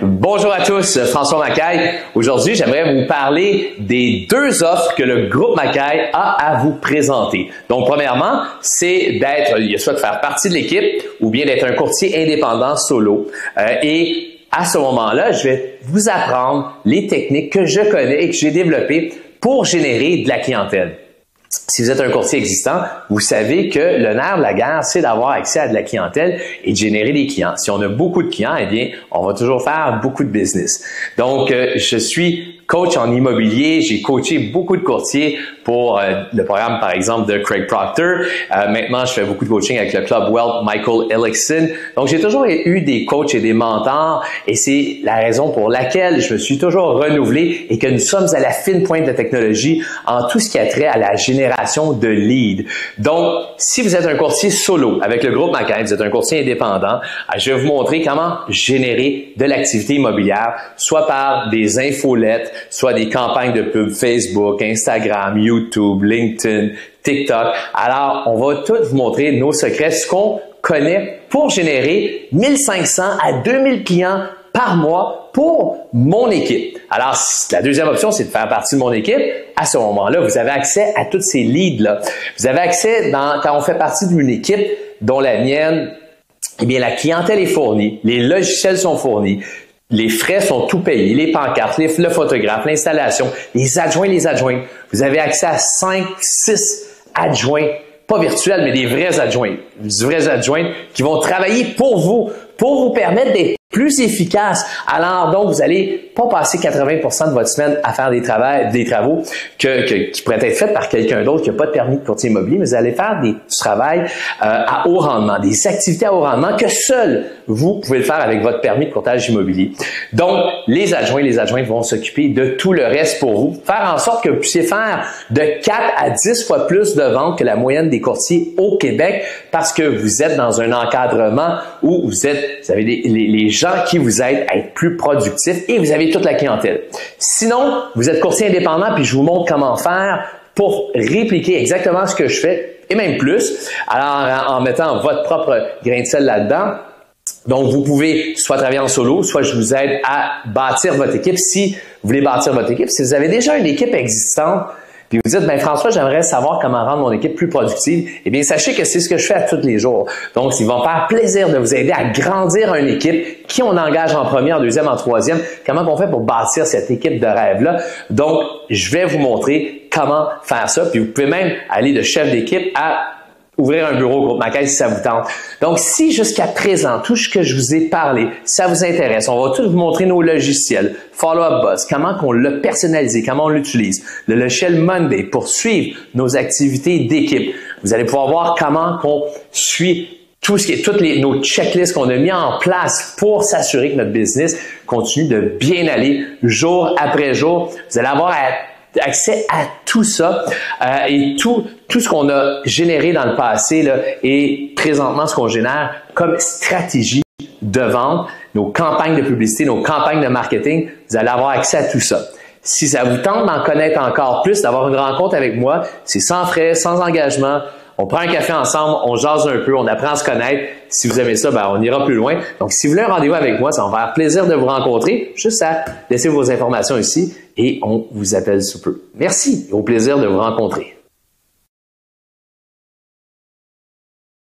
Bonjour à tous, François Macaille. Aujourd'hui, j'aimerais vous parler des deux offres que le groupe Macaille a à vous présenter. Donc, premièrement, c'est soit de faire partie de l'équipe ou bien d'être un courtier indépendant solo. Et à ce moment-là, je vais vous apprendre les techniques que je connais et que j'ai développées pour générer de la clientèle. Si vous êtes un courtier existant, vous savez que le nerf de la guerre, c'est d'avoir accès à de la clientèle et de générer des clients. Si on a beaucoup de clients, eh bien, on va toujours faire beaucoup de business. Donc, je suis coach en immobilier. J'ai coaché beaucoup de courtiers pour le programme, par exemple, de Craig Proctor. Maintenant, je fais beaucoup de coaching avec le Club Wealth, Michael Ellickson. Donc, j'ai toujours eu des coachs et des mentors et c'est la raison pour laquelle je me suis toujours renouvelé et que nous sommes à la fine pointe de la technologie en tout ce qui a trait à la génération de leads. Donc, si vous êtes un courtier solo avec le groupe Macaille, vous êtes un courtier indépendant, je vais vous montrer comment générer de l'activité immobilière, soit par des infolettes, soit des campagnes de pub Facebook, Instagram, YouTube, LinkedIn, TikTok. Alors, on va tout vous montrer nos secrets, ce qu'on connaît pour générer 1500 à 2000 clients par mois pour mon équipe. Alors, la deuxième option, c'est de faire partie de mon équipe. À ce moment-là, vous avez accès à tous ces leads-là. Vous avez accès, quand on fait partie d'une équipe dont la mienne, eh bien, la clientèle est fournie, les logiciels sont fournis, les frais sont tout payés, les pancartes, le photographe, l'installation, les adjoints. Vous avez accès à 5, 6 adjoints, pas virtuels, mais des vrais adjoints qui vont travailler pour vous permettre d'être plus efficace. Alors, donc, vous allez pas passer 80% de votre semaine à faire des travaux qui pourraient être faits par quelqu'un d'autre qui n'a pas de permis de courtier immobilier, mais vous allez faire du travail à haut rendement, des activités à haut rendement que seul vous pouvez le faire avec votre permis de courtage immobilier. Donc, les adjoints vont s'occuper de tout le reste pour vous, faire en sorte que vous puissiez faire de 4 à 10 fois plus de ventes que la moyenne des courtiers au Québec parce que vous êtes dans un encadrement où vous avez les gens qui vous aident à être plus productifs et vous avez toute la clientèle. Sinon, vous êtes courtier indépendant puis je vous montre comment faire pour répliquer exactement ce que je fais et même plus. Alors, en mettant votre propre grain de sel là-dedans. Donc, vous pouvez soit travailler en solo, soit je vous aide à bâtir votre équipe si vous voulez bâtir votre équipe. Si vous avez déjà une équipe existante, puis vous dites, ben François, j'aimerais savoir comment rendre mon équipe plus productive. Eh bien, sachez que c'est ce que je fais à tous les jours. Donc, il va me faire plaisir de vous aider à grandir une équipe qui on engage en premier, en deuxième, en troisième. Comment on fait pour bâtir cette équipe de rêve-là? Donc, je vais vous montrer comment faire ça. Puis, vous pouvez même aller de chef d'équipe à ouvrir un bureau au groupe Macaille si ça vous tente. Donc, si jusqu'à présent, tout ce que je vous ai parlé, ça vous intéresse, on va tout vous montrer nos logiciels, Follow-up Buzz, comment qu'on l'a personnalisé, comment on l'utilise, le logiciel Monday pour suivre nos activités d'équipe. Vous allez pouvoir voir comment qu'on suit toutes nos checklists qu'on a mis en place pour s'assurer que notre business continue de bien aller jour après jour. Vous allez avoir accès à tout ça et tout ce qu'on a généré dans le passé là, et présentement ce qu'on génère comme stratégie de vente, nos campagnes de publicité, nos campagnes de marketing, vous allez avoir accès à tout ça. Si ça vous tente d'en connaître encore plus, d'avoir une rencontre avec moi, c'est sans frais, sans engagement. On prend un café ensemble, on jase un peu, on apprend à se connaître. Si vous aimez ça, ben, on ira plus loin. Donc, si vous voulez un rendez-vous avec moi, ça va me faire plaisir de vous rencontrer. Juste à laisser vos informations ici et on vous appelle sous peu. Merci et au plaisir de vous rencontrer.